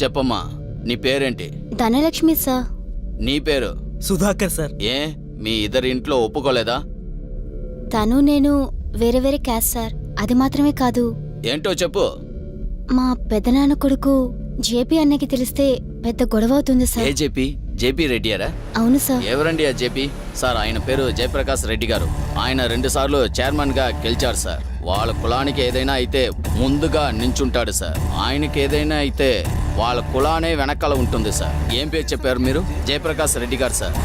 చెప్పమ్మా, నీ పేరేంటి? ధనలక్ష్మి సార్. నీ పేరు? సుధాకర్ సార్. ఏ మీ ఇద్దరి ఇంట్లో ఒప్పుకోలేదా? తను నేను వేరే వేరే క్యాస్ట్ సార్. అది మాత్రమే కాదు, ఏంటో చెప్పు. మా పెద్దనాన్న కొడుకు జేపీ అన్నకి తెలిస్తే పెద్ద గొడవ అవుతుంది ఏ సార్. జేపీ? జేపీ రెడ్డియారా? అవును సార్. ఎవరండి ఆ జేపీ? సార్, ఆయన పేరు జయప్రకాష్ రెడ్డి గారు. ఆయన 2 సార్లు చైర్మన్ గా గెలిచారు సార్. వాళ్ళ కులానికి ఏదైనా అయితే ముందుగా నించుంటాడు సార్. ఆయనకి ఏదైనా అయితే వాళ్ళ కులానే వెనకాల ఉంటుంది సార్. ఏం పేరు చెప్పారు మీరు? జయప్రకాష్ రెడ్డి గారు సార్.